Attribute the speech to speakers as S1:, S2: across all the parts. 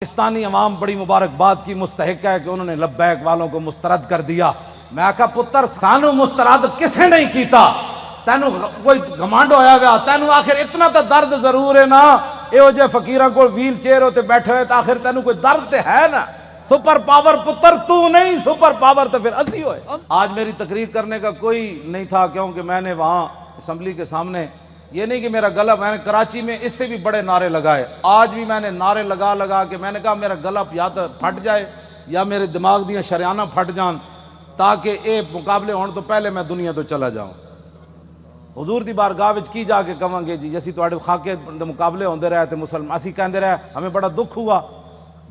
S1: پاکستانی عوام بڑی مبارکباد کی مستحق ہے کہ انہوں نے لبیک والوں کو مسترد کر دیا۔ میں کہا پتر سانو مسترد کسے نہیں کیتا، تینو کوئی گھمانڈ ہویا گیا، تینو آخر اتنا تا درد ضرور ہے نا، ایو جے فقیران کو ویل چیئر ہوتے بیٹھے ہوئے تو آخر تینو کوئی درد تے ہے نا۔ سپر پاور پتر تو نہیں، سپر پاور تو پھر اسی ہوئے۔ آج میری تقریر کرنے کا کوئی نہیں تھا، کیونکہ میں نے وہاں اسمبلی کے سامنے یہ نہیں کہ میرا گلا، میں نے کراچی میں اس سے بھی بڑے نعرے لگائے، آج بھی میں نے نعرے لگا کے میں نے کہا میرا گلا یا تو پھٹ جائے یا میرے دماغ دیاں شریانہ پھٹ جان، تاکہ اے مقابلے ہون تو پہلے میں دنیا تو چلا جاؤں۔ حضور دی بارگاہ وچ کی جا کے کہاں گے جی جیسی تواڈے خاکے دے مقابلے ہوندے رہے تے مسلمان اسی کہندے رہے ہمیں بڑا دکھ ہوا،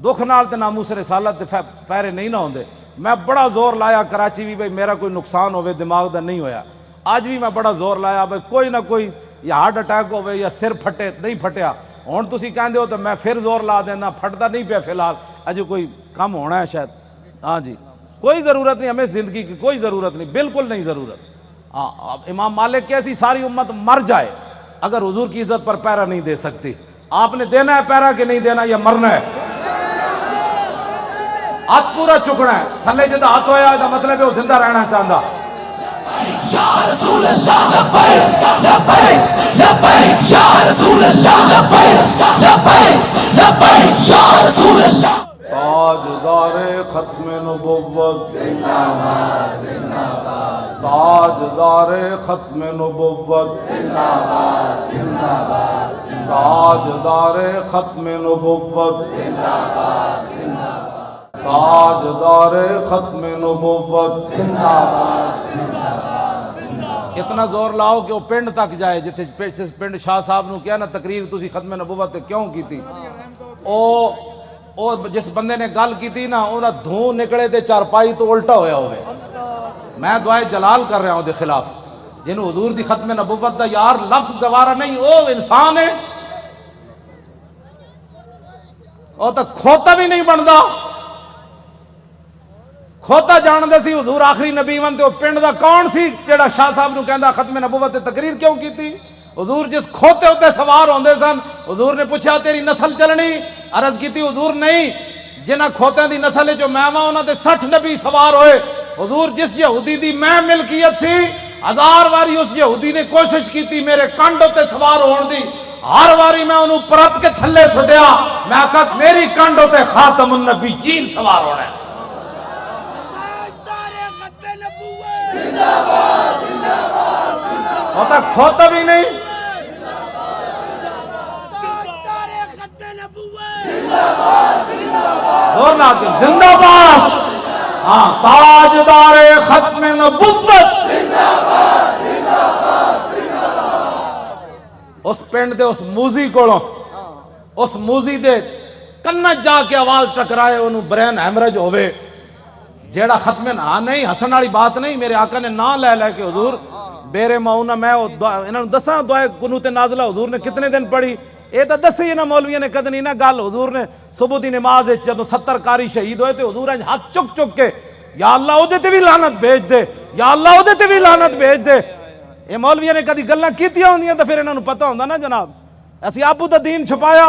S1: دکھ نال تے ناموس رسالت تے پیرے نہیں نہ ہوندے۔ میں بڑا زور لایا کراچی بھی بھئی میرا کوئی نقصان ہوئے دماغ دا نہیں ہویا، آج بھی میں بڑا زور لایا بھئی کوئی نہ کوئی یا ہارٹ اٹیک ہوئے یا سر پھٹے، نہیں پھٹیا، ہون تسی کہندے ہو تو میں پھر زور لا دینا، پھٹتا نہیں پیا فی الحال، اجے کوئی کم ہونا ہے شاید۔ ہاں جی کوئی ضرورت نہیں، ہمیں زندگی کی کوئی ضرورت نہیں، بالکل نہیں ضرورت۔ ہاں امام مالک کیسی ساری امت مر جائے اگر حضور کی عزت پر پیرا نہیں دے سکتی۔ آپ نے دینا ہے پیرا کہ نہیں دینا، یا مرنا ہے؟ ہاتھ پورا چکنا ہے، تھلے جدہ ہاتھ ہویا دا مطلب ہے وہ زندہ رہنا چاہتا۔
S2: یا رسول اللہ لبیک لبیک لبیک یا رسول اللہ لبیک لبیک لبیک یا رسول اللہ۔
S1: تاجدار ختم نبوت زندہ باد زندہ باد، تاجدار ختم نبوت زندہ باد زندہ باد، تاجدار ختم نبوت زندہ باد زندہ باد، تاجدار ختم نبوت زندہ باد زندہ باد۔ اتنا زور لاؤ کہ وہ پنڈ تک جائے، جتھے پنڈ شاہ صاحب نو کیا نا تقریر تسی ختم نبوت کیوں کی تھی، اور جس بندے نے گل کی تھی نا انہاں دھوں نکلے تے چارپائی تو الٹا ہویا ہوئے۔ میں دعائے جلال کر رہا ہوں دے خلاف، جنہوں حضور دی ختم نبوت دا یار لفظ گوارا نہیں، وہ انسان ہے، وہ تو کھوتا بھی نہیں بندا۔ کھوتا جان دے سی حضور آخری نبی ون تے وہ پنڈ دا کون سی جیڑا شاہ صاحب نو کہندا ختم نبوت تے تقریر کیوں کی تھی؟ حضور جس کھوتے ہوتے سوار ہوندے سن، حضور نے پوچھا تیری نسل چلنی؟ عرض کی تھی حضور نہیں، جنہ کھوتیں دی نسل جو میں وہاں انہاں تے 60 نبی سوار ہوئے۔ حضور جس یہودی دی میں ملکیت سی، 1000 واری اس یہودی نے کوشش کی تھی میرے کنڈ ہوتے سوار ہون دی، ہر واری میں انہوں پرت کے تھلے سٹیا، میں کہا میری کنڈ ہوتے خاتم النبیین سوار ہونا ہے۔ ہوتا کھوتا بھی نہیں، زور نہ آتے زندہ باد، ہاں تاجدار ختم نبوت۔ اس پنڈ دے اس موزی کوڑوں، اس موزی دے کنج جا کے آواز ٹکرائے انہوں برین ہیمرج ہوئے، جیڑا ختم نہ نہیں ہسن والی بات نہیں، میرے آقا نے نہ لے لے کے حضور بیرے ماؤنا میں انہوں دساں دعائے قنوت نازلہ حضور نے کتنے دن پڑھی، اے تا دسی انہاں مولویوں نے کدنی نہ گل، حضور نے صبح دی نماز جدو 70 کاری شہید ہوئے تھے حضور نے ہاتھ چک چک کے یا اللہ او دے تے بھی لعنت بھیج دے، یا اللہ او دے تے بھی لعنت بھیج دے۔ اے مولویوں نے کدی گلاں کیتیاں ہوندیاں تے پھر انہاں نو پتہ ہوندا نا جناب، اسی آپو دا دین چھپایا،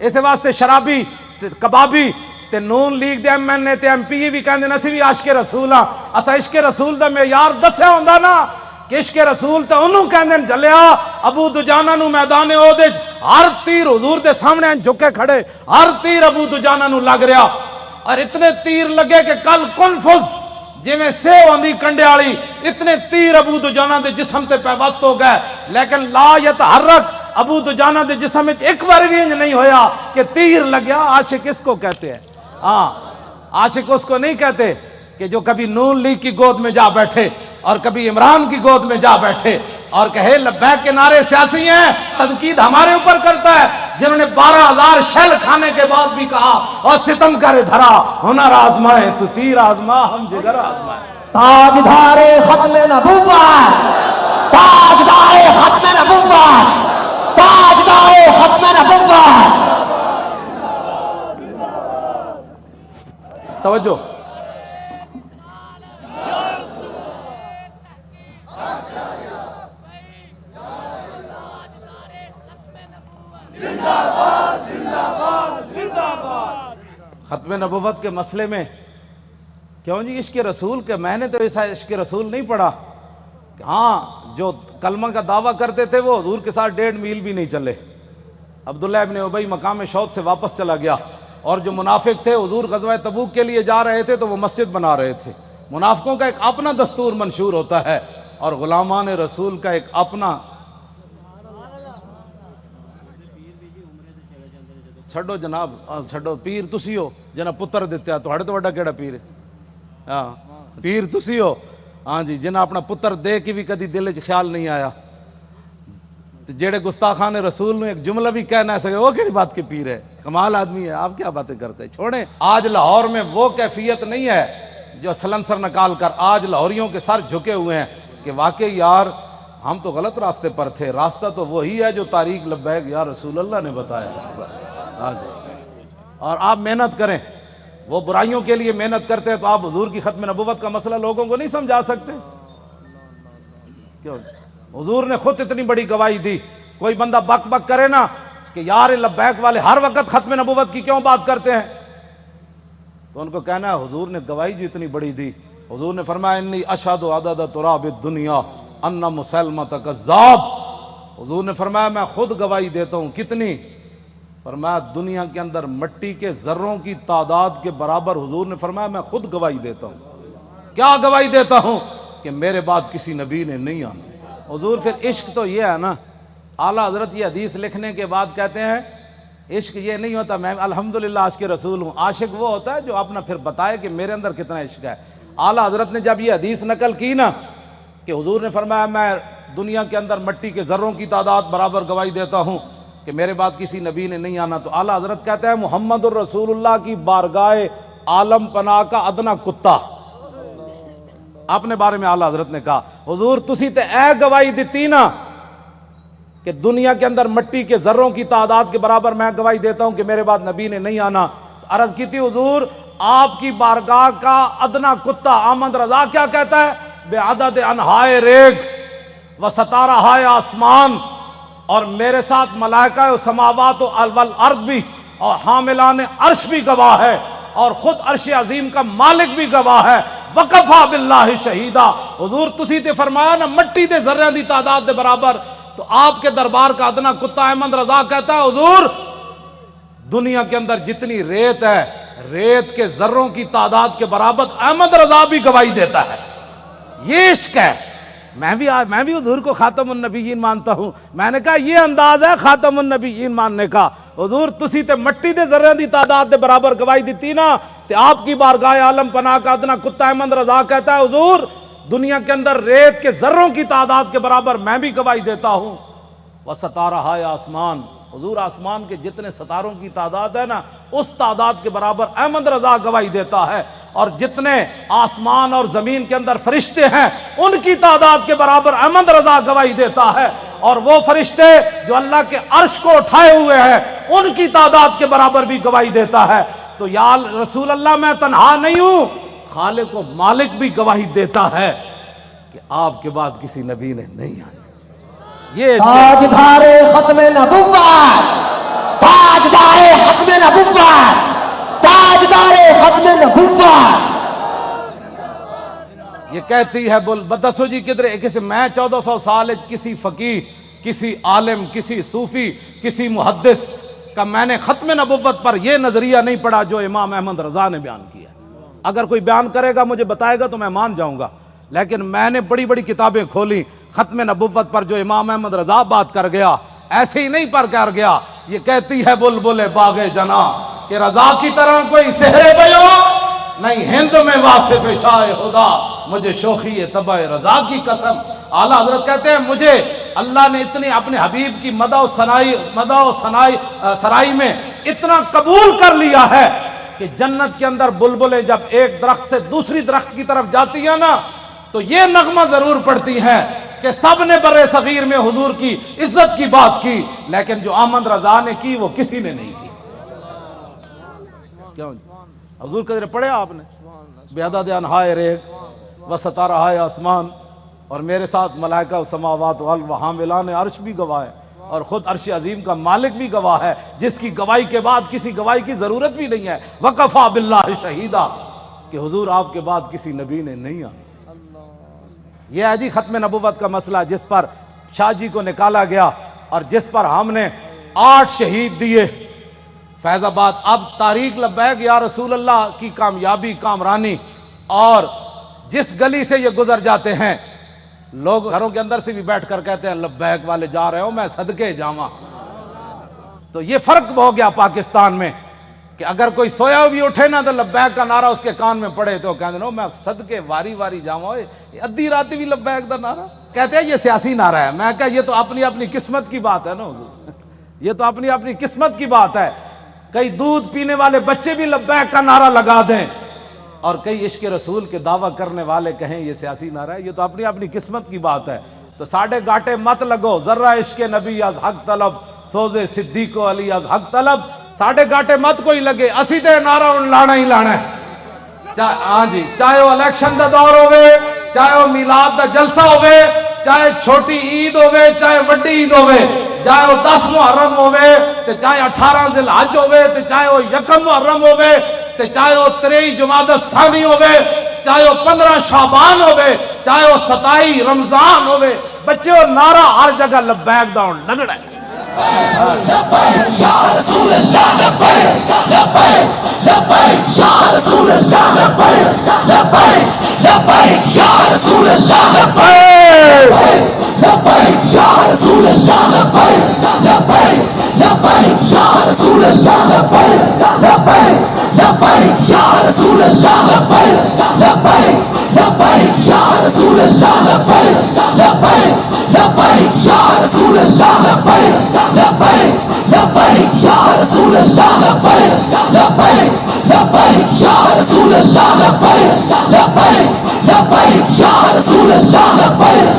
S1: اس واسطے شرابی تے کبابی تے نون لیگ دے ایم این اے تے ایم پی بھی کہندے اسی بھی عاشق رسول ہاں، اسا عشق رسول دا معیار دسیا ہوندا نا کہ عشق رسول تے انہوں کہندے جلیا ابو دجانہ نو میدان احد وچ ہر تیر حضور دے سامنے جھکے کھڑے، ہر تیر ابو دجانہ نو لگ رہا، اور اتنے تیر لگے کہ کل کنفز جی میں سیو آندھی کنڈے والی، اتنے تیر ابو دجانہ دے جسم تے پیوست ہو گئے، لیکن لا یتحرک ابو دجانہ دے جسم وچ ایک بار بھی نہیں ہویا کہ تیر لگیا۔ عاشق اس کو کہتے ہیں، ہاں عاشق اس کو نہیں کہتے کہ جو کبھی نون لیگ کی گود میں جا بیٹھے اور کبھی عمران کی گود میں جا بیٹھے اور کہے لبیک کے نعرے سیاسی ہیں، تنقید ہمارے اوپر کرتا ہے، جنہوں نے 12,000 شیل کھانے کے بعد بھی کہا اور ستم کرے دھرا ہنر آزمائے تو تیر آزما ہم جگر آزمائے۔
S2: تاجدار ختم نبوت، تاجدار ختم نبوت، تاجدار ختم نبوت۔
S1: توجہ،
S3: زندہ باد زندہ باد زندہ باد۔
S1: ختم نبوت کے مسئلے میں کیوں جی عشق رسول کے میں نے تو ایسا عشق رسول نہیں پڑھا. ہاں جو کلمہ کا دعویٰ کرتے تھے وہ حضور کے ساتھ 1.5 میل بھی نہیں چلے. عبداللہ ابن ابی مقام شوق سے واپس چلا گیا. اور جو منافق تھے حضور غزوہ تبوک کے لیے جا رہے تھے تو وہ مسجد بنا رہے تھے. منافقوں کا ایک اپنا دستور منشور ہوتا ہے اور غلامان رسول کا ایک اپنا. چھڈو جناب چھڈو پیر تسی ہو جنہ پتر دیتے تہاڈے تو وڈا کیڑا پیر ہے. ہاں پیر تسی ہو ہاں جی جنہ اپنا پتر دے کے بھی کدی دل وچ خیال نہیں آیا. جیڑے گستاخان رسول نے ایک جملہ بھی کہہ نہ سکے وہ کیڑی بات کے پیر ہے. کمال آدمی ہے. آپ کیا باتیں کرتے ہیں چھوڑیں. آج لاہور میں وہ کیفیت نہیں ہے جو سلنسر نکال کر آج لاہوریوں کے سر جھکے ہوئے ہیں کہ واقعی یار ہم تو غلط راستے پر تھے. راستہ تو وہی ہے جو طریق لبیک یا رسول اللہ نے بتایا. ہاں جی اور آپ محنت کریں. وہ برائیوں کے لیے محنت کرتے ہیں تو آپ حضور کی ختم نبوت کا مسئلہ لوگوں کو نہیں سمجھا سکتے کیوں؟ حضور نے خود اتنی بڑی گواہی دی. کوئی بندہ بک بک کرے نا کہ یار لبیک والے ہر وقت ختم نبوت کی کیوں بات کرتے ہیں تو ان کو کہنا ہے حضور نے گواہی جو اتنی بڑی دی. حضور نے فرمایا انی اشہد عدد تراب الدنیا ان مسلمۃ کذاب. حضور نے فرمایا میں خود گواہی دیتا ہوں. کتنی؟ فرمایا دنیا کے اندر مٹی کے ذروں کی تعداد کے برابر. حضور نے فرمایا میں خود گواہی دیتا ہوں. کیا گواہی دیتا ہوں؟ کہ میرے بعد کسی نبی نے نہیں آنا. حضور پھر عشق تو یہ ہے نا. اعلیٰ حضرت یہ حدیث لکھنے کے بعد کہتے ہیں عشق یہ نہیں ہوتا میں الحمدللہ عاشق رسول ہوں. عاشق وہ ہوتا ہے جو اپنا پھر بتائے کہ میرے اندر کتنا عشق ہے. اعلیٰ حضرت نے جب یہ حدیث نقل کی نا کہ حضور نے فرمایا میں دنیا کے اندر مٹی کے ذروں کی تعداد برابر گواہی دیتا ہوں کہ میرے بعد کسی نبی نے نہیں آنا, تو اعلیٰ حضرت کہتے ہیں محمد الرسول اللہ کی بارگاہ عالم پناہ کا ادنا کتا. اپنے بارے میں اعلیٰ حضرت نے کہا حضور تسی تے اے گواہی دیتی نا کہ دنیا کے اندر مٹی کے ذروں کی تعداد کے برابر میں گواہی دیتا ہوں کہ میرے بعد نبی نے نہیں آنا. عرض کی تھی حضور آپ کی بارگاہ کا ادنا کتا احمد رضا کیا کہتا ہے؟ بے عدد انہائے ریگ و ستارہ ہائے آسمان اور میرے ساتھ ملائکہ و سماوات والارض بھی اور حاملان عرش بھی گواہ ہے اور خود عرش عظیم کا مالک بھی گواہ ہے. وکفا باللہ شہیدہ. حضور تسی تے فرمایا نا مٹی دے ذرے دی تعداد دے برابر, تو آپ کے دربار کا ادنا کتا احمد رضا کہتا ہے حضور دنیا کے اندر جتنی ریت ہے ریت کے ذروں کی تعداد کے برابر احمد رضا بھی گواہی دیتا ہے. یہ عشق ہے. میں بھی حضور کو خاتم النبیین مانتا ہوں. میں نے کہا یہ انداز ہے خاتم النبیین ماننے کا. حضور تسی تے مٹی دے ذرے دی تعداد دے برابر گواہی دیتی نا تے آپ کی بارگاہ عالم پناہ کا ادنا کتا احمد رضا کہتا ہے حضور دنیا کے اندر ریت کے ذروں کی تعداد کے برابر میں بھی گواہی دیتا ہوں. وہ ستارہ ہے آسمان. حضور آسمان کے جتنے ستاروں کی تعداد ہے نا اس تعداد کے برابر احمد رضا گواہی دیتا ہے. اور جتنے آسمان اور زمین کے اندر فرشتے ہیں ان کی تعداد کے برابر احمد رضا گواہی دیتا ہے. اور وہ فرشتے جو اللہ کے عرش کو اٹھائے ہوئے ہیں ان کی تعداد کے برابر بھی گواہی دیتا ہے. تو یا رسول اللہ میں تنہا نہیں ہوں, خالق و مالک بھی گواہی دیتا ہے کہ آپ کے بعد کسی نبی نے نہیں آنا. یہ
S2: تاجدار ختم نبوت, تاجدار ختم نبوت, تاجدار ختم نبوت.
S1: یہ کہتی ہے بول بدسو جی کدھر کسی میں 1400 سال کسی فقیہ کسی عالم کسی صوفی کسی محدث کا میں نے ختم نبوت پر یہ نظریہ نہیں پڑھا جو امام احمد رضا نے بیان کیا. اگر کوئی بیان کرے گا مجھے بتائے گا تو میں مان جاؤں گا, لیکن میں نے بڑی بڑی کتابیں کھولی ختم نبوت پر جو امام احمد رضا بات کر گیا ایسے ہی نہیں پر کر گیا. یہ کہتی ہے بلبل باغ جنا کہ رضا کی طرح کوئی سحر بیان نہیں ہند میں واصف شاہ خدا مجھے شوخی طبع رضا کی قسم. اعلیٰ حضرت کہتے ہیں مجھے اللہ نے اتنی اپنے حبیب کی مدح و سرائی میں اتنا قبول کر لیا ہے کہ جنت کے اندر بلبلیں جب ایک درخت سے دوسری درخت کی طرف جاتی ہیں نا تو یہ نغمہ ضرور پڑتی ہیں کہ سب نے برے صغیر میں حضور کی عزت کی بات کی, لیکن جو احمد رضا نے کی وہ کسی نے نہیں کی. کیوں حضور قدر پڑھے آپ نے بے عدد انہائے ریگ و ستارہ آسمان اور میرے ساتھ ملائکہ و سماوات والارض و حاملان عرش بھی گواہ ہے. اور خود عرش عظیم کا مالک بھی گواہ ہے، جس کی گواہی کے بعد کسی گواہی کی ضرورت بھی نہیں ہے، وَقَفَا بِاللَّهِ شَهِيدًا، کہ حضور آپ کے بعد کسی نبی نے نہیں آنا۔ یہ ہے جی ختم نبوت کا مسئلہ، جس پر شاہ جی کو نکالا گیا اور جس پر ہم نے 8 شہید دیے فیض آباد۔ اب تاریخ لبیک یا رسول اللہ کی کامیابی کامرانی، اور جس گلی سے یہ گزر جاتے ہیں لوگ گھروں کے اندر سے بھی بیٹھ کر کہتے ہیں لبیک والے جا رہے ہو، میں صدقے جاواں۔ تو یہ فرق ہو گیا پاکستان میں کہ اگر کوئی سویا بھی اٹھے نا تو لبیک کا نعرہ اس کے کان میں پڑے تو کہتے ہیں میں صدقے واری واری جاواں، ادھی راتی بھی لبیک دا نعرہ کہتے ہیں یہ سیاسی نعرہ ہے۔ میں کہا یہ تو اپنی اپنی قسمت کی بات ہے نا حضور، یہ تو اپنی اپنی قسمت کی بات ہے۔ کئی دودھ پینے والے بچے بھی لبیک کا نعرہ لگا دیں اور کئی عشق رسول کے دعویٰ کرنے والے کہیں یہ سیاسی نعرہ ہے، یہ تو اپنی اپنی قسمت کی بات ہے۔ تو ساڑھے گاٹے مت لگو، ذرہ عشق نبی از حق طلب، سوزے صدیق و علی از حق طلب، ساڑھے گاٹے مت کوئی لگے، اسی تے نعرہ ان لانا ہی لانا ہے۔ ہاں جی، چاہے وہ الیکشن دا دور ہوئے، چاہے وہ میلاد دا جلسہ ہوئے، چاہے چھوٹی عید ہوئے، چاہے وڈی عید ہوئے، چاہے وہ 10 محرم ہوئے، چاہے 18 ذی الحج ہوئے، چاہے وہ 1 محرم ہوئے، چاہے وہ 23 جمادی الثانی ہوئے، چاہے وہ 15 شعبان ہوئے، چاہے وہ 27 رمضان ہوئے، بچے وہ نعرہ ہر جگہ لبیک دا ہون لگڑا ہے۔
S2: لبیک یا رسول اللہ، لبیک لبیک لبیک یا رسول اللہ، لبیک لبیک لبیک یا رسول اللہ، لبیک لبیک یا رسول اللہ، لبیک لبیک لبیک یا رسول اللہ، لبیک لبیک لبیک یا رسول اللہ، لبیک لبیک لبیک یا رسول اللہ، لبیک لبیک لبیک یا رسول اللہ، لبیک لبیک لبیک یا رسول اللہ، لبیک لبیک لبیک یا رسول اللہ، لبیک لبیک لبیک یا رسول اللہ، لبیک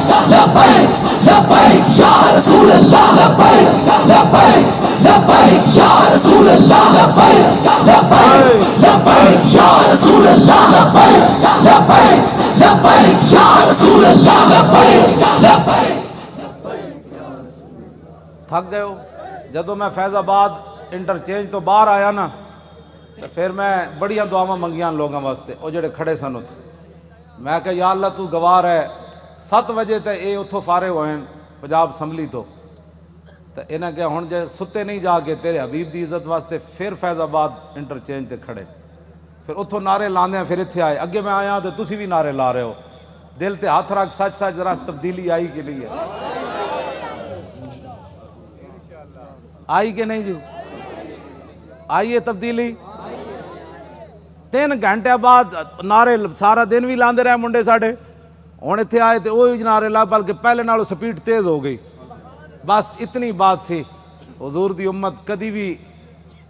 S2: لبیک لبیک یا رسول اللہ، لبیک لبیک لبیک یا رسول اللہ، لبیک لبیک لبیک یا رسول اللہ، لبیک لبیک لبیک یا رسول اللہ، لبیک لبیک۔
S1: تھک گئے ہو؟ جدو میں فیض آباد انٹرچینج تو باہر آیا نا تو پھر میں بڑیاں دعاواں منگیاں لوگوں واسطے، وہ جڑے کھڑے سن اتھے، میں کہ یا اللہ تو گوار ہے 7 بجے تے اے اتھوں فارغ ہوئے پنجاب اسمبلی تو انہیں کہ ہن جے ستے نہیں جا کے تیرے حبیب دی عزت واسطے پھر فیض آباد انٹرچینج تے کھڑے، پھر اتھوں نعرے لاندے ہیں، پھر اتھے آئے، اگے میں آیا تو تسی بھی نعرے لا رہے ہو، دل تے ہاتھ رکھ، سچ سچ ذرا تبدیلی آئی کہ نہیں ہے؟ آئی کہ نہیں جو؟ آئی ہے تبدیلی؟ 3 گھنٹے بعد نعرے سارا دن بھی لاندے رہے منڈے ساڑھے، ہن اتھے آئے تے وہی نعرے لا، بلکہ پہلے نالوں سپیڈ تیز ہو گئی۔ بس اتنی بات سی، حضور دی امت کدی بھی،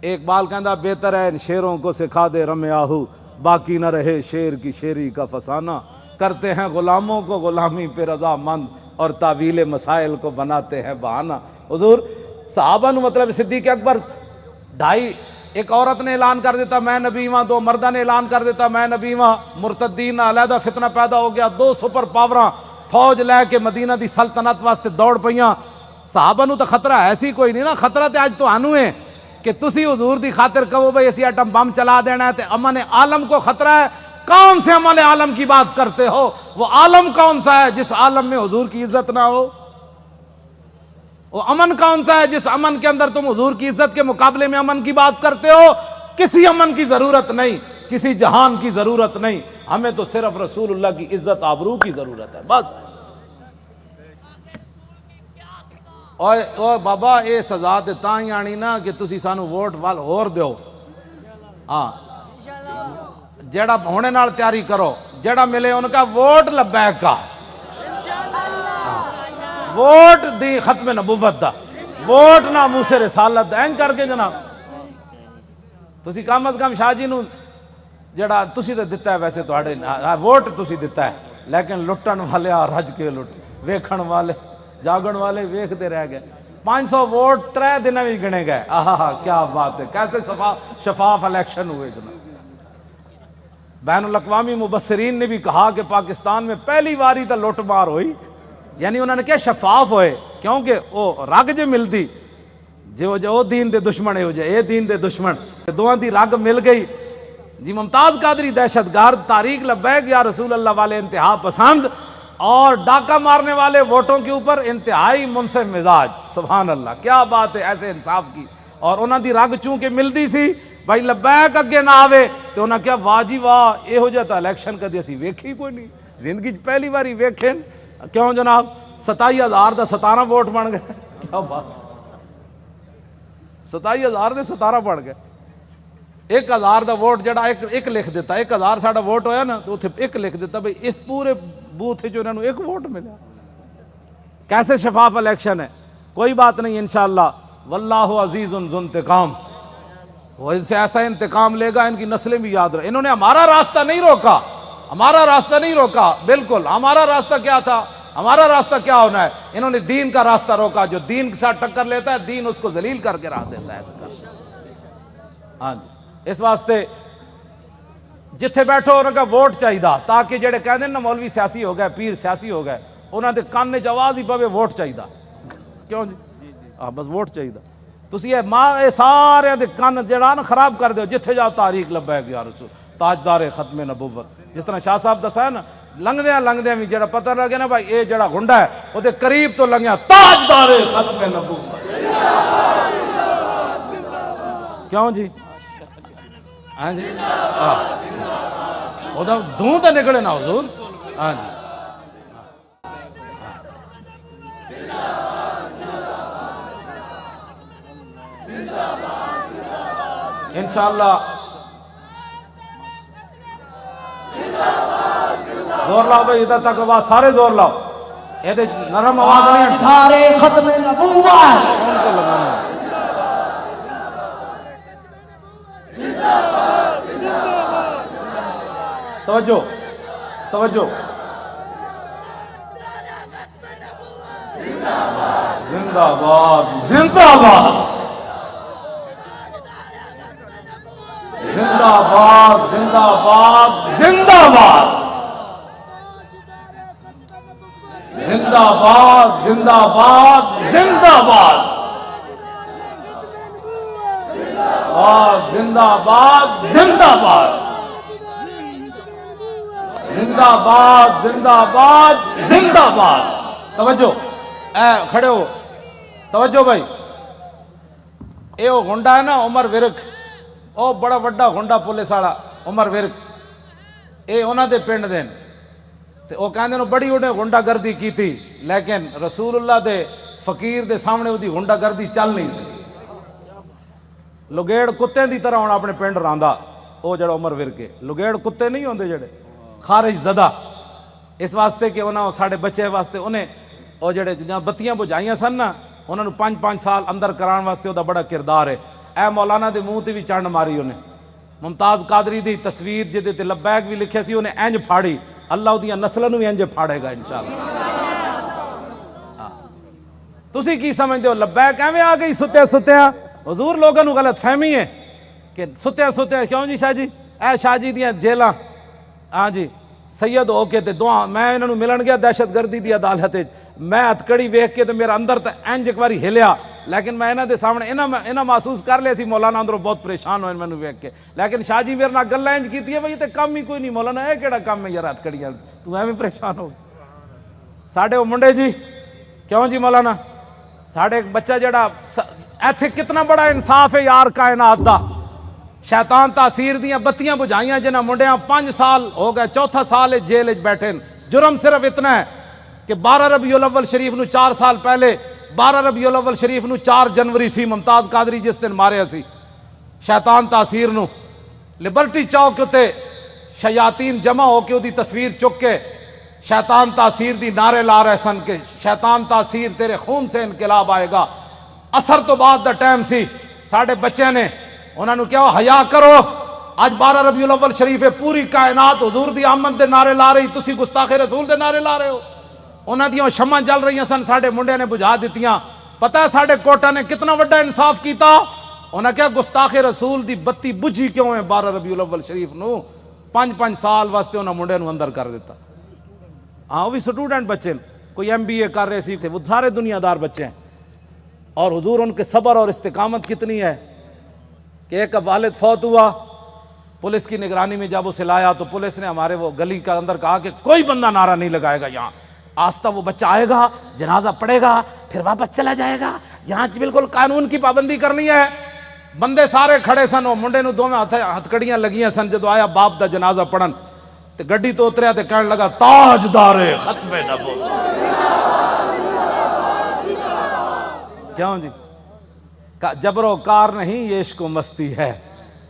S1: ایک بال کہندا بہتر ہے ان شیروں کو سکھا دے رم آہو، باقی نہ رہے شیر کی شیری کا فسانہ، کرتے ہیں غلاموں کو غلامی پہ رضا مند اور تعویل مسائل کو بناتے ہیں بہانہ۔ حضور صحابہ نو مطلب صدیق اکبر 2.5، ایک عورت نے اعلان کر دیتا میں نبی ہاں، 2 مردہ نے اعلان کر دیتا میں نبی ہاں، مرتدین علیحدہ فتنہ پیدا ہو گیا، 2 سپر پاوراں فوج لے کے مدینہ دی سلطنت واسطے دوڑ پئیاں۔ صحابہ نو تو خطرہ ایسی کوئی نہیں نا، خطرہ تے آج تو آنو ہے کہ تسی حضور دی خاطر کہو بھئی اسی ایٹم بم چلا دینا ہے، تے امن عالم کو خطرہ ہے۔ کون سے امن عالم کی بات کرتے ہو؟ وہ عالم کون سا ہے جس عالم میں حضور کی عزت نہ ہو؟ وہ امن کون سا ہے جس امن کے اندر تم حضور کی عزت کے مقابلے میں امن کی بات کرتے ہو؟ کسی امن کی ضرورت نہیں، کسی جہان کی ضرورت نہیں، ہمیں تو صرف رسول اللہ کی عزت آبرو کی ضرورت ہے بس۔ اوہ بابا اے سزا تے تاں ہی آنی نا کہ تسی سانو ووٹ وال ہور دیو، ہاں جیڑا ہونے نال تیاری کرو، جیڑا ملے ان کا ووٹ لبیک کا، ووٹ دی ختم نبوت دا، ووٹ ناموس رسالت دا، این کر کے جناب تسی کم از کم شاہ جی نو جڑا تسی تے دتا ہے، ویسے تواڈے ووٹ تسی دتا ہے، لیکن لٹن والے رج کے لٹ، ویکھن والے جاگن والے ویکھتے رہ گئے۔ 500 ووٹ 3 دن بھی گنے گئے، آہا کیا بات ہے، کیسے شفاف الیکشن ہوئے جناب۔ بین الاقوامی مبصرین نے بھی کہا کہ پاکستان میں پہلی باری تو لوٹ مار ہوئی، یعنی انہوں نے کیا شفاف ہوئے، کیونکہ وہ رگ جو ملتی جو دین دے دشمن ہو جائے، اے دین دے دشمن دوہاں دی رگ مل گئی جی۔ ممتاز قادری دہشت گرد، طارق لبیک یا رسول اللہ والے انتہا پسند، اور ڈاکہ مارنے والے ووٹوں کے اوپر انتہائی منصف مزاج۔ سبحان اللہ، کیا بات ہے ایسے انصاف کی۔ اور انہوں دی رگ چونکہ ملتی سی بھائی لبیک اگے نہ آوے تو انہاں کیا واہ جی واہ، یہ ہو جاتا الیکشن کدی اسی ویکھی کوئی نہیں زندگی پہلی باری ویکھیں۔ کیوں جناب 27,000 دا 17 ووٹ بن گئے، کیا بات، 27,000 دے 17 بن گئے۔ 1,000 دا ووٹ جڑا ایک لکھ دیتا، 1,000 ساڑا ووٹ ہویا نا تو اتھے ایک لکھ دیتا بھئی اس پورے بوتھ جو انہوں نے ایک ووٹ ملیا۔ کیسے شفاف الیکشن ہے، کوئی بات نہیں انشاءاللہ، واللہ عزیز ذو انتقام، وہ ان سے ایسا انتقام لے گا ان کی نسلیں بھی یاد رہے۔ انہوں نے ہمارا راستہ نہیں روکا، ہمارا راستہ نہیں روکا، بالکل ہمارا راستہ کیا تھا، ہمارا راستہ کیا ہونا ہے، انہوں نے دین کا راستہ روکا۔ جو دین کے ساتھ ٹکر لیتا ہے دین اس کو ذلیل کر کے راہ دیتا ہے۔ ہاں جی، اس واسطے جتھے بیٹھو انہوں کا ووٹ چاہیے تاکہ جڑے کہہ دیں نا مولوی سیاسی ہو گئے، پیر سیاسی ہو گئے، انہوں نے کان نے آواز ہی پوے ووٹ چاہیے۔ کیوں جی؟ ہاں بس ووٹ چاہیے۔ تسی یہ سارے دے کان جڑا نا خراب کر دیو، جتھے جاؤ طارق لبیک یا رسول، تاجدار ختم نبوت۔ جس طرح شاہ صاحب دسا ہے نا، لنگدیاں بھی جڑا پتہ لگے نا بھائی اے جڑا گنڈا ہے وہ دے قریب تو لنگیا تاجدار ختم نبوت۔ کیوں جی؟ ہاں جی، وہ دھوں تے نکلے نا حضور۔ ہاں جی، انشاءاللہ زور لاؤ بھائی، ادھر تک آواز سارے زور لاؤ، یہ نرم آواز نہیں
S2: تاجدار ختم نبوت،
S1: کون کو لگانا ہے۔ توجہ توجہ، زندہ باد زندہ باد زندہ باد زندہ باد زندہ باد زندہ باد زندہ باد زندہ باد زندہ باد زندہ باد زندہ باد زندہ باد زندہ باد۔ توجہ، اے کھڑے ہو، توجہ بھائی، اے وہ گنڈا ہے نا عمر ورک، او بڑا وڈا گنڈا پولیس والا عمر ورک، اے انہاں دے پنڈ دین تے او کہندے نو بڑی انہیں گنڈا گردی کی تھی، لیکن رسول اللہ دے فقیر دے سامنے وہ دی گنڈا گردی چل نہیں سکی۔ لگیڑ کتے دی طرح ہونا اپنے پنڈ راندا، او جڑا عمر ورک ہے، لگیڑ کتے نہیں ہوندے جڑے خارج زدہ، اس واسطے کہ انہاں ساڑھے بچے واسطے انہیں او جڑے جہاں بتیاں بجھائیاں سن نا انہوں نے 5 سال اندر کران واسطے دا بڑا کردار ہے۔ اے مولانا دے منہ تے بھی چنڈ ماری انہیں، ممتاز قادری دی تصویر جدے تے لبیک بھی لکھے سی انہیں انج پھاڑی، اللہ دیاں نسلوں بھی انج پھاڑے گا انشاءاللہ۔ تسی کی سمجھتے ہو لبیک ایویں آ گئی ستیاں؟ حضور لوگوں نو غلط فہمی ہے کہ ستیاں کیوں جی شاہ جی، اے شاہ جی دیاں جیلاں، ہاں جی سید ہو کے تے دعا میں انہوں نے ملن گیا دہشت گردی دی عدالت، میں ہتکڑی ویکھ کے تے میرا اندر تے انج ایک باری ہلیا، لیکن میں انہاں دے سامنے انہاں محسوس کر لیا سی مولانا اندروں بہت پریشان ہوئے میں ویکھ کے، لیکن شاہ جی میرے نال گلاں انج کیتی ہے بھئی تے کم ہی کوئی نہیں مولانا، اے کیڑا کم ہے یار ہتکڑیاں، تو ایویں پریشان ہو ساڈے او منڈے جی، کیوں جی مولانا ساڈے ایک بچہ جڑا ایتھے کتنا بڑا انصاف ہے یار کائنات دا، شیطان تاثیر دیاں بتیاں بجھائیاں جنہاں منڈیاں 5 سال ہو گئے، 4تھا سال جیل بیٹھے، جرم صرف اتنا ہے کہ 12 ربیع الاول شریف نو 4 سال پہلے 12 ربیع الاول شریف نو 4 جنوری سی ممتاز قادری جس دن ماریا سی شیطان تاثیر نو، لبرٹی چوک تے شیاطین جمع ہو کے دی تصویر چک کے شیطان تاثیر دی نعرے لا رہے سن کہ شیطان تاثیر تیرے خون سے انقلاب آئے گا۔ اثر تو بعد دا ٹائم سی، ساڑھے بچے نے انہوں نے کیا حیا کرو، آج 12 ربیع الاول شریف ہے، پوری کائنات حضور دی آمد دے نعرے لا رہی، تسی گستاخ رسول دے نعرے لا رہے ہو۔ انہاں دیاں شمع جل رہی سن، ساڑھے منڈے نے بجھا دیتیاں۔ پتہ ہے ساڑھے کوٹا نے کتنا وڈا انصاف کیتا، انہاں کیا گستاخ رسول دی بتی بجھی کیوں ہے 12 ربیع الاول شریف نو 5 سال واسطے انہاں منڈے نو اندر کر دیتا۔ ہاں وہ بھی سٹوڈنٹ بچے کوئی MBA کر رہے سی تھے، وہ سارے دنیا دار بچے ہیں. اور حضور ان کے صبر اور استقامت کتنی ہے کہ ایک والد فوت ہوا، پولیس کی نگرانی میں جب اسے لایا تو پولیس نے ہمارے وہ گلی کا اندر کہا کہ کوئی بندہ نعرہ نہیں لگائے گا یہاں. آستہ وہ بچہ آئے گا، جنازہ پڑے گا، پھر واپس چلا جائے گا. یہاں بالکل قانون کی پابندی کرنی ہے. بندے سارے کھڑے سن، وہ منڈے نو دو میں ہتھکڑیاں لگیاں سن. جدو آیا باپ دا جنازہ پڑھن تے گڈی تو اتریا تے کہنے لگا تاجدار ختم نبوت. کیوں جی؟ جبر و کار نہیں، یہ عشق و مستی ہے.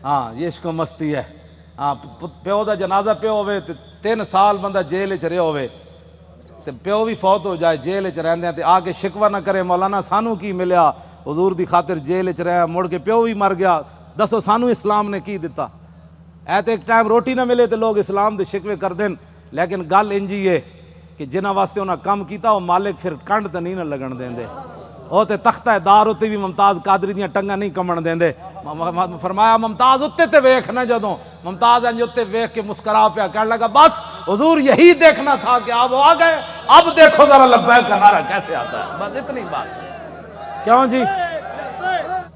S1: ہاں یہ عشق و مستی ہے. ہاں پیو دا جنازہ پیو ہوئے تے 3 سال بندہ جیل وچ رہیا ہوئے تے پیو بھی فوت ہو جائے جیل وچ رہندے تے آ کے شکوہ نہ کرے مولانا سانو کی ملیا، حضور دی خاطر جیل وچ رہیا، مڑ کے پیو بھی مر گیا. دسو سانو اسلام نے کی دیتا؟ اے تے ایک ٹائم روٹی نہ ملے تے لوگ اسلام دے شکوے کر دین. لیکن گل انجی ہے کہ جنہاں واسطے انہاں کم کیتا وہ مالک پھر کنڈ تے نہیں نہ لگن دیندے. وہ تے تختہ دار اتے بھی ممتاز قادری دیاں ٹنگاں نہیں کمن دیندے. فرمایا ممتاز اتے تے ویکھ نہ، جدوں ممتاز انج اتے ویکھ کے مسکرا پیا کہنے لگا بس حضور یہی دیکھنا تھا کہ آپ آ گئے، اب دیکھو ذرا لبیک کا نعرہ کیسے آتا ہے. بس اتنی بات. کیوں جی؟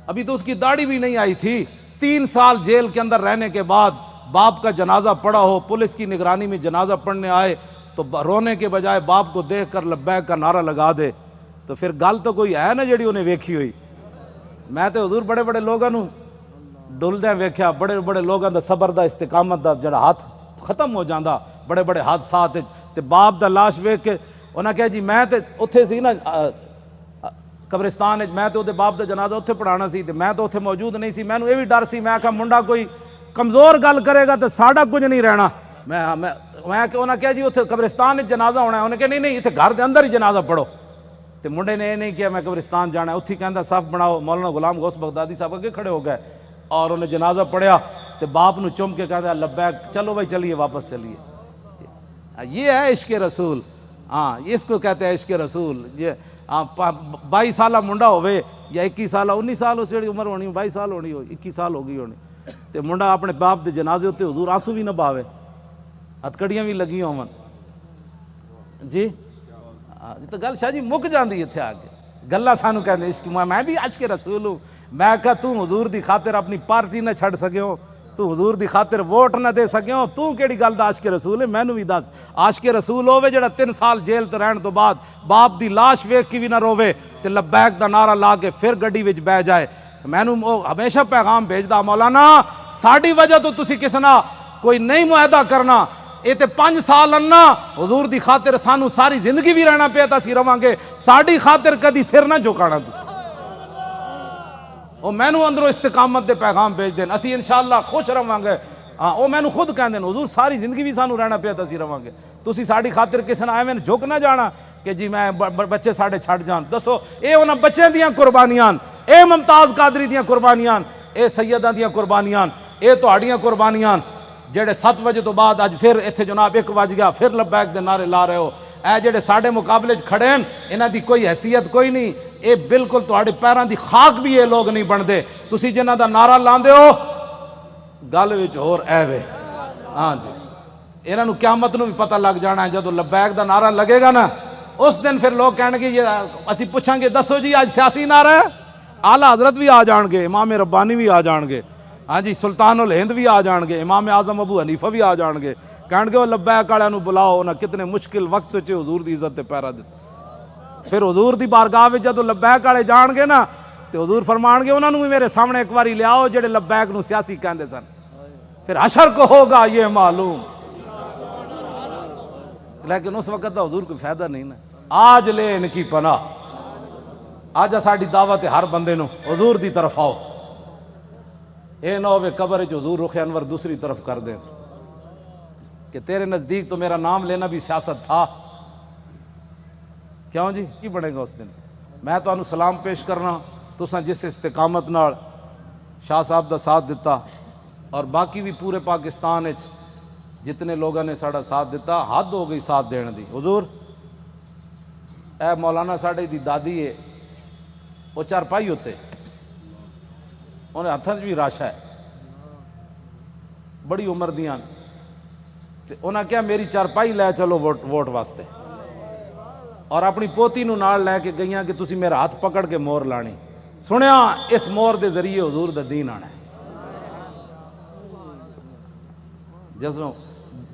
S1: ابھی تو اس کی داڑھی بھی نہیں آئی تھی. 3 سال جیل کے اندر رہنے کے بعد باپ کا جنازہ پڑا ہو، پولیس کی نگرانی میں جنازہ پڑھنے آئے تو رونے کے بجائے باپ کو دیکھ کر لبیک کا نعرہ لگا دے تو پھر گل تو کوئی ہے نا جڑی انہیں ویکھی ہوئی. میں تو حضور بڑے بڑے لوگوں ڈلدیاں ویکھیا، بڑے بڑے لوگوں دا صبر دا استقامت دا جڑا ہاتھ ختم ہو جاندہ بڑے بڑے حادثات تے باپ دا لاش ویکھ کے انہاں کہا جی میں تے اتھے سی نا قبرستان میں تو دے باپ دا جنازہ اتھے پڑھانا سی تے میں تو اتھے موجود نہیں سی. مینوں یہ بھی ڈر سی، میں کہا منڈا کوئی کمزور گل کرے گا تو ساڈا کچھ نہیں رہنا. میں انہاں کہا جی اتھے قبرستان وچ جنازہ ہونا ہے. انہاں کہا نہیں اتھے گھر دے اندر ہی جنازہ پڑھو. تے منڈے نے یہ نہیں کیا میں قبرستان جانا ہے. اتھی کہندا صف بناؤ. مولانا غلام غوث بغدادی صاحب اگے کھڑے ہو گئے اور انہیں جنازہ پڑھیا تے باپ نو چم کے کہتا لبیک، چلو بھائی چلیے واپس چلیے. یہ ہے عشق رسول. ہاں اس کو کہتے ہیں عشق رسول. یہ 22 سالہ منڈا ہوئے یا 21 سالہ 19 سال اس جڑی عمر ہونی 22 سال ہونی ہو 21 سال ہو گئی ہونی تے منڈا اپنے باپ دے جنازے ہوتے حضور آنسو بھی نہ باوے، ہتھکڑیاں بھی لگی ہون. جی تو گل شاہ جی مک جاندی اتھے آ کے گلاں سانو کہندے عشق. میں بھی عشق رسول ہوں. میں کہا تو حضور دی خاطر اپنی پارٹی نہ چھڑ سکیو، تو حضور دی خاطر ووٹ نہ دے سکیو، تو کیڑی گل دا عاشق رسول ہے؟ مینوں بھی دس. عاشق رسول ہوے جڑا 3 سال جیل تے رہن تو بعد باپ دی لاش ویکھ کے بھی نہ رووے تے لبیک دا نعرہ لا کے پھر گڈی وچ بہ جائے. مینوں ہمیشہ پیغام بھیجدا مولانا ساڈی وجہ تو تسی کسے نال کوئی نہیں معاہدہ کرنا. یہ تے 5 سال انا حضور دی خاطر سانو ساری زندگی بھی رہنا پیا تسی رواں گے، ساڈی خاطر کدی سر نہ جھکانا تسی. وہ مینوں اندروں استقامت دے پیغام بھیج دین، اسی انشاءاللہ خوش رواں گے. ہاں وہ مینوں خود کہندے حضور ساری زندگی بھی سانو رہنا پیا تسی رواں گے، تسی ساڈی خاطر کسے نال ایویں جھک نہ جانا کہ جی میں بچے ساڈے چھڈ جان. دسو اے انہاں بچیاں دیاں قربانیاں، اے ممتاز قادری دیاں قربانیاں، اے سیداں دیاں قربانیاں، اے تہاڈیاں قربانیاں جڑے 7 بجے تو بعد اج پھر اتھے جناب 1 بج گیا پھر لبیک دے نعرے لا رہے ہو. اے جڑے ساڈے مقابلے کھڑے ہیں انہاں دی کوئی حیثیت کوئی نہیں. اے بالکل تہاڈے پیراں دی خاک بھی یہ لوگ نہیں بندے. تسی جنہاں دا نعرہ لاندے ہو گل وچ ہور اے وے. ہاں جی انہاں نوں قیامت نوں بھی پتہ لگ جانا ہے جدوں لبیک دا نعرہ لگے گا نا اس دن پھر لوگ کہن گے یہ اسی پوچھاں گے دسو جی آج سیاسی نعرہ ہے، اعلیٰ حضرت بھی آ جان گے، امام ربانی بھی آ جان گے، ہاں جی سلطان الہند بھی آ جان گے، امام اعظم ابو حنیفہ بھی آ جان گے. کہن گے وہ لبیک والے نوں بلاؤ، انہاں کتنے مشکل وقت چ حضور دی عزت تے پیرا دتے. پھر حضور دی بارگاہ وچ جدوں لبیک والے جان گے نا تے حضور فرمان گے انہاں نوں بھی میرے سامنے ایک واری لے آؤ جڑے لبیک نوں سیاسی کہندے سن. پھر حشر کو ہوگا یہ معلوم. لیکن اس وقت دا حضور کوئی فائدہ نہیں نا. آج لے ان کی پناہ، آج ساڈی دعوت ہے ہر بندے نوں حضور دی طرف آؤ. اے نہ ہوے قبر وچ حضور رخ انور دوسری طرف کر دیں کہ تیرے نزدیک تو میرا نام لینا بھی سیاست تھا. کیوں جی کی بنے گا اس دن؟ میں تانوں سلام پیش کرنا تساں جس استقامت نال شاہ صاحب دا ساتھ دیتا اور باقی بھی پورے پاکستان وچ جتنے لوگوں نے ساڈا ساتھ دیتا، حد ہو گئی ساتھ دین دی. حضور اے مولانا ساڈے دی دادی ہے، وہ چارپائی ہوتے انہیں ہاتھاں بھی راشا ہے بڑی عمر دیاں تے انہاں کیا میری چارپائی لے چلو ووٹ واسطے. اور اپنی پوتی نو نال لے کے گئیاں کہ تسی میرا ہاتھ پکڑ کے مور لانی. سنیا اس مور دے ذریعے حضور دا دین آنا ہے. جسوں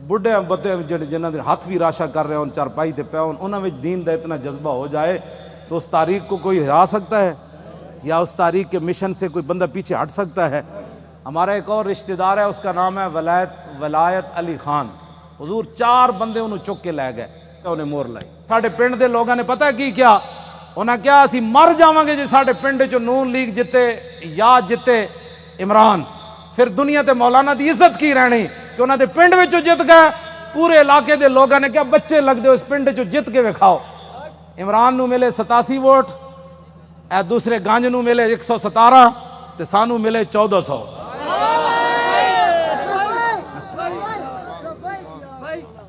S1: بڑھے بتے جنہاں دے ہاتھ بھی راشا کر رہے ہوں چارپائی تے پے ہون انہاں وچ دین دا اتنا جذبہ ہو جائے تو اس تاریخ کو کوئی ہرا سکتا ہے یا اس تاریخ کے مشن سے کوئی بندہ پیچھے ہٹ سکتا ہے؟ ہمارا ایک اور رشتہ دار ہے، اس کا نام ہے ولایت علی خان. حضور 4 بندے انہوں چک کے لے گئے تے انہیں مور لائی. ساڈے پنڈ دے لوگاں نے پتہ کی کیا انہاں کیا اسی مر جاواں گے جے ساڈے پنڈ چ نون لیگ جتے یا جتے عمران، پھر دنیا تے مولانا دی عزت کی رہنی کہ انہاں دے پنڈ وچ جت گئے. پورے علاقے دے لوگاں نے کیا بچے لگ دے اس پنڈ چ جت کے وکھاؤ. عمران نو ملے 87 ووٹ، اے دوسرے گانج نو ملے 117 تے سانو ملے 1400.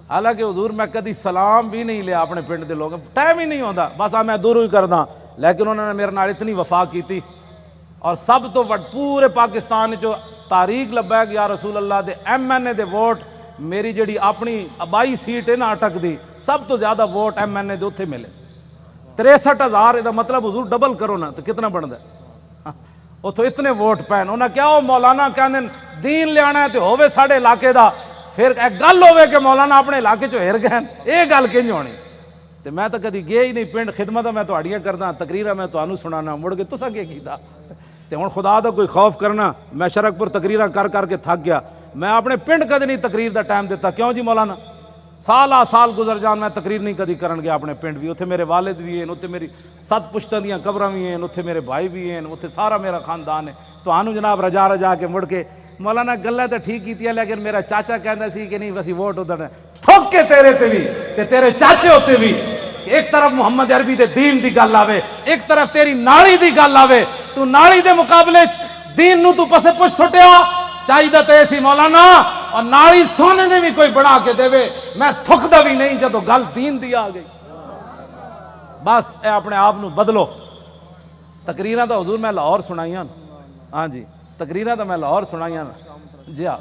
S1: حالانکہ حضور میں کدی سلام بھی نہیں لیا اپنے پنڈ دے لوگ، ٹائم ہی نہیں ہوندا، بس میں دوروں ہی کردا. لیکن انہوں نے میرے نال اتنی وفا کی اور سب تو پورے پاکستان جو تاریخ لبیک یا رسول اللہ دے ایم این اے دے ووٹ میری جڑی اپنی آبائی سیٹ ہے نا اٹک دی سب تو زیادہ ووٹ ایم این اے دے اتھے ملے 63,000. دا مطلب حضور ڈبل کرو نا تو کتنا بنتا ہے؟ اتھو اتنے ووٹ پین. انہاں کیا وہ مولانا کہندے دین لے آنا ہے تو ہووے ساڈے علاقے دا، پھر ایک گل ہوئے کہ مولانا اپنے علاقے چو ہر گئے یہ گل کنج ہونی. تو میں تو کدی گیا ہی نہیں پنڈ، خدمت میں تہاڈیاں کردا، تقریراں میں تانوں سنانا، مڑ کے تساں کی کیتا؟ تے ہن خدا دا کوئی خوف کرنا. میں شرک پور تقریراں کر کے تھک گیا. میں اپنے پنڈ کدی نہیں تقریر دا ٹائم دیتا. کیوں جی مولانا؟ سال گزر جان میں تقریر نہیں کدی کرن گیا اپنے پنڈ بھی. اتھے میرے والد بھی ہیں، اتھے میری 7 پشتاں دیاں قبراں بھی ہیں، اتھے میرے بھائی بھی ہیں، اتھے سارا میرا خاندان ہے. تہانوں جناب رجا کے مڑ کے مولانا گلیں تو ٹھیک کیتیاں لیکن میرا چاچا کہندا سی کہ نہیں وسی ووٹ ادھر تھوک کے تیرے تے بھی تے تیرے چاچے ہوتے بھی. ایک طرف محمد عربی دے دین دی گل آوے، ایک طرف تیری نالی دی گل آوے، تو نالی دے مقابلے دین نو تو پسے پچھ سٹیا. چاہیے تے سی مولانا اور نالی سونے نے بھی کوئی بنا کے دے. میں تھکدا بھی نہیں جدو گل دین دی آ گئی. بس اے اپنے آپ نو بدلو. تقریراں تو حضور میں لاہور سنائیاں. ہاں جی تقریراں تو میں لاہور سنائیاں. جی ہاں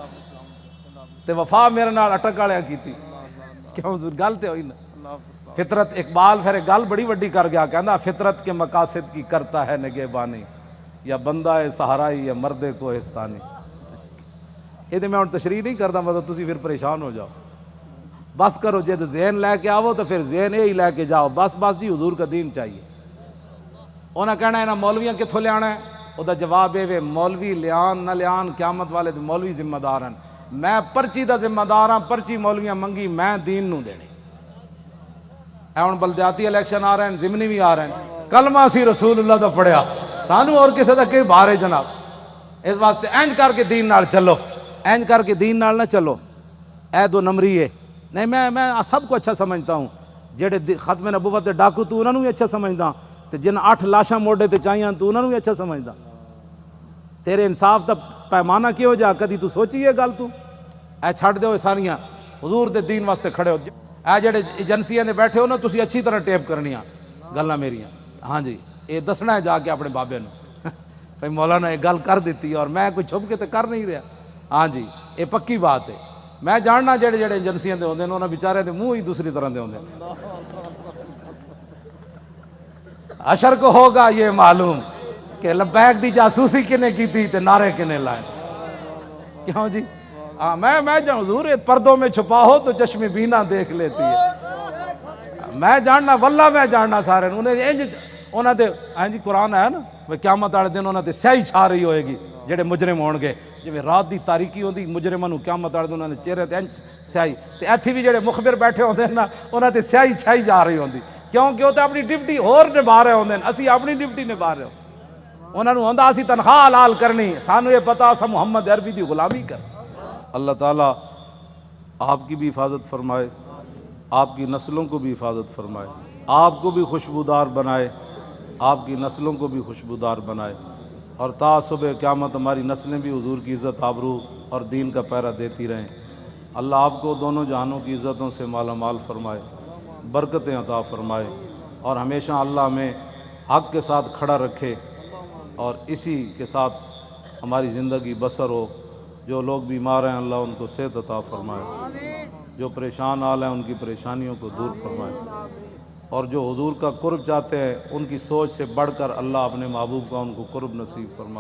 S1: تے وفا میرے نال اٹک والیاں کیتی. کیوں حضور گل تے ہوئی نا. فطرت اقبال پھر گل بڑی وڈی کر گیا، کہندا فطرت کے مقاصد کی کرتا ہے نگہبانی، یا بندہ ہے صحرائی یا مرد کوہستانی. یہ تو میں ہوں تشریح نہیں کرتا، مطلب تسی پھر پریشان ہو جاؤ. بس کرو جے ذہن لے کے آو تو پھر ذہن یہی لے کے جاؤ. بس جی حضور کا دین چاہیے. انہیں کہنا ہے نا مولویاں کتوں لیا ہے؟ وہ جواب یہ مولوی لیان نہ لیان قیامت والے تو مولوی ذمہ دار ہیں. میں پرچی دا ذمہ دار ہاں، پرچی مولویاں منگی میں دین نو دینی. اے ہن بلدیاتی الیکشن آ رہے ہیں، ضمنی بھی آ رہے ہیں. کلمہ سی رسول اللہ دا پڑھیا، سانو اور کسی دا کہ بار ہے جناب. اس واسطے اینج کر کے دین نال چلو، اینج کر کے دین نال نہ چلو. اے 2 نمبری ہے نہیں. میں سب کو اچھا سمجھتا ہوں. جڑے ختم نبوت دے ڈاکو تو انہوں بھی اچھا سمجھدا، تے جن 8 لاشاں موڈے تے چاہیاں تو انہوں بھی اچھا سمجھدا. تیرے انصاف دا پیمانہ کیوں جا کدی تو سوچی یہ گل؟ تو اے چھڈ دیو ساریاں حضور دے دین واسطے کھڑے ہو. اے جڑے ایجنسیاں دے بیٹھے ہو نا تسی اچھی طرح ٹیپ کرنیاں گلاں میریاں. ہاں جی یہ دسنا ہے جا کے اپنے بابے نو بھائی مولانا یہ گل کر دیتی اور میں کوئی چھپ کے تو کر نہیں رہا. ہاں جی یہ پکی بات ہے. میں جاننا جڑے ایجنسیاں دے ہوندے نے انہاں بیچارے دے منہ ہی دوسری طرح دے ہوندے. حشر کو ہوگا یہ معلوم کہ لبیک دی جاسوسی کنے کی تھی تے نعرے کنے لائے. کیوں جی؟ میں جاؤں حضور پردوں میں چھپا ہو تو چشم بینا دیکھ لیتی ہے. میں جاننا واللہ میں جاننا سارے انہاں دے. ہاں جی قرآن ہے نا قیامت والے دن انہاں تے سیاہی چھا رہی ہوئے گی جڑے مجرم ہون گے. جویں رات دی تاریکی ہوندی مجرماں نوں قیامت والے دن انہاں دے چہرے تے سیاہی، تے ایتھے بھی جڑے مخبر بیٹھے ہوندے نا انہاں تے سیاہی چھائی جا رہی ہوندی. کیونکہ وہ تے اپنی ڈیوٹی ہور نبھا رہے ہوندے، اسی اپنی ڈیوٹی نبھا رہے ہوں. انہاں نوں ہوندا اسی تنخواہ حلال کرنی، سانو یہ پتہ اساں محمد عربی دی غلامی کر. اللہ تعالیٰ آپ کی بھی حفاظت فرمائے، آپ کی نسلوں کو بھی حفاظت فرمائے، آپ کو بھی خوشبودار بنائے، آپ کی نسلوں کو بھی خوشبودار بنائے، اور تا صبح قیامت ہماری نسلیں بھی حضور کی عزت آبرو اور دین کا پہرا دیتی رہیں. اللہ آپ کو دونوں جہانوں کی عزتوں سے مالا مال فرمائے، برکتیں عطا فرمائے، اور ہمیشہ اللہ ہمیں حق کے ساتھ کھڑا رکھے اور اسی کے ساتھ ہماری زندگی بسر ہو. جو لوگ بیمار ہیں اللہ ان کو صحت عطا فرمائے، جو پریشان حال ہیں ان کی پریشانیوں کو دور فرمائے. اور جو حضور کا قرب چاہتے ہیں ان کی سوچ سے بڑھ کر اللہ اپنے محبوب کا ان کو قرب نصیب فرمائے۔